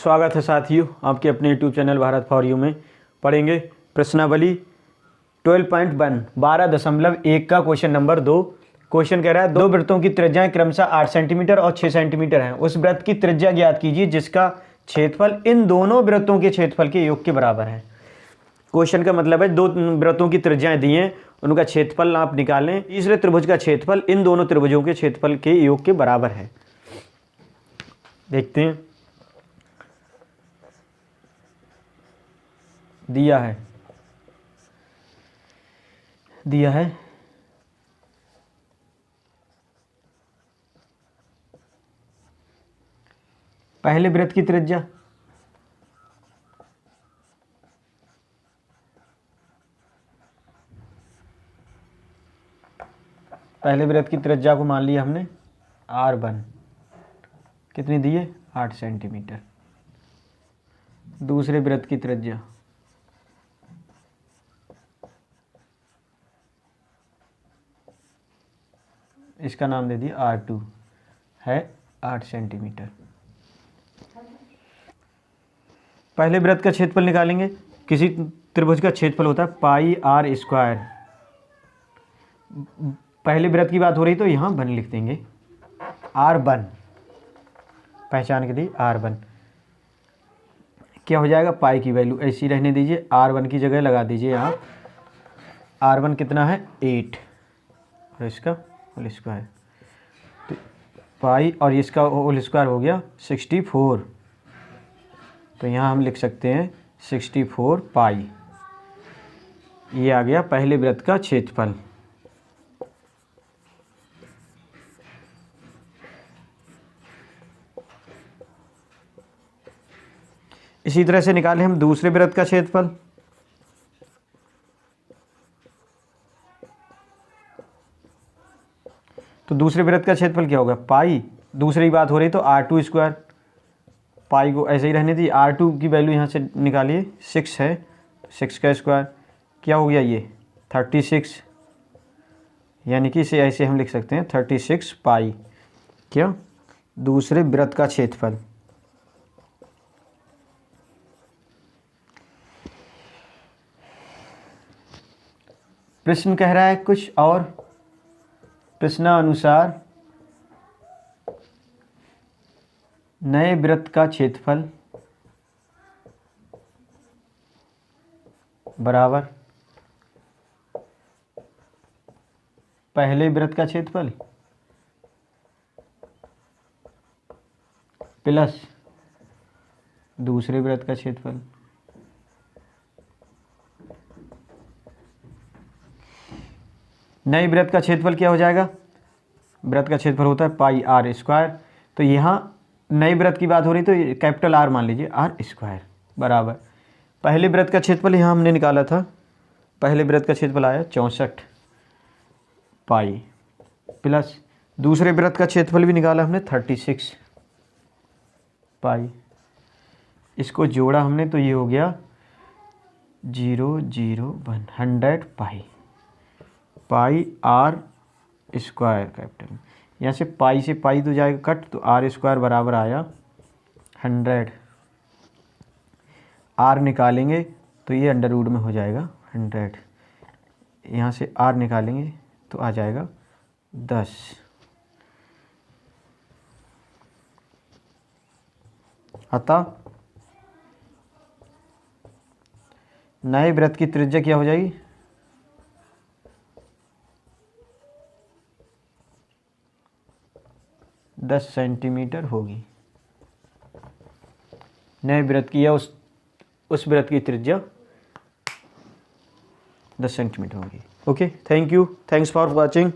स्वागत है साथियों, आपके अपने YouTube channel Bharat for you में पढ़ेंगे प्रश्नावली 12.1 12.1 का क्वेश्चन नंबर 2। क्वेश्चन कह रहा है दो वृत्तों की त्रिज्याएं क्रमशः 8 सेंटीमीटर और 6 सेंटीमीटर हैं। उस वृत्त की त्रिज्या ज्ञात कीजिए जिसका क्षेत्रफल इन दोनों वृत्तों के क्षेत्रफल के योग के बराबर है। क्वेश्चन का मतलब है दो वृत्तों की त्रिज्याएं दी हैं, उनका क्षेत्रफल आप निकालें। तीसरे त्रिभुज का क्षेत्रफल इन दोनों त्रिभुजों के क्षेत्रफल के योग के बराबर है। देखते हैं, दिया है पहले वृत्त की त्रिज्या, पहले वृत्त की त्रिज्या को मान लिया हमने r1, कितनी दी है 8 सेंटीमीटर। दूसरे वृत्त की त्रिज्या इसका नाम दे दिया r2 है 8 सेंटीमीटर। पहले वृत्त का क्षेत्रफल निकालेंगे। किसी त्रिभुज का क्षेत्रफल होता है पाई r स्क्वायर। पहले वृत्त की बात हो रही तो यहाँ वन लिख देंगे, r1 पहचान के दी r1 क्या हो जाएगा, पाई की वैल्यू ऐसी रहने दीजिए, r1 की जगह लगा दीजिए यहाँ। r1 कितना है 8 और इसका होल स्क्वायर, तो पाई और इसका होल स्क्वायर हो गया 64। तो यहाँ हम लिख सकते हैं 64 पाई। ये आ गया पहले वृत्त का क्षेत्रफल। इसी तरह से निकालें हम दूसरे वृत्त का क्षेत्रफल। तो दूसरे वृत्त का क्षेत्रफल क्या होगा, पाई, दूसरी बात हो रही तो r2 स्क्वायर, पाई को ऐसे ही रहने दी। r2 की वैल्यू यहाँ से निकालिए 6 है, 6 का स्क्वायर क्या हो गया ये 36, यानी कि इसे ऐसे हम लिख सकते हैं 36 पाई क्या दूसरे वृत्त का क्षेत्रफल। प्रश्न कह रहा है कुछ और, प्रश्नानुसार नए वृत्त का क्षेत्रफल बराबर पहले वृत्त का क्षेत्रफल प्लस दूसरे वृत्त का क्षेत्रफल। नए वृत्त का क्षेत्रफल क्या हो जाएगा, वृत्त का क्षेत्रफल होता है पाई r स्क्वायर। तो यहाँ नए वृत्त की बात हो रही तो कैपिटल R मान लीजिए r स्क्वायर बराबर पहले वृत्त का क्षेत्रफल यहाँ हमने निकाला था, पहले वृत्त का क्षेत्रफल आया 64 पाई प्लस दूसरे वृत्त का क्षेत्रफल भी निकाला हमने 36 पाई। इसको जोड़ा हमने तो ये हो गया 001 100 पाई, पाई r स्क्वायर कैपिटल। यहाँ से पाई तो जाएगा कट, तो r स्क्वायर बराबर आया 100। r निकालेंगे तो ये अंडर रूट में हो जाएगा 100, यहाँ से r निकालेंगे तो आ जाएगा 10। अतः नए वृत्त की त्रिज्या क्या हो जाएगी, 10 सेंटीमीटर होगी। नए वृत्त की या उस वृत्त की त्रिज्या 10 सेंटीमीटर होगी। Okay, thank you, thanks for watching.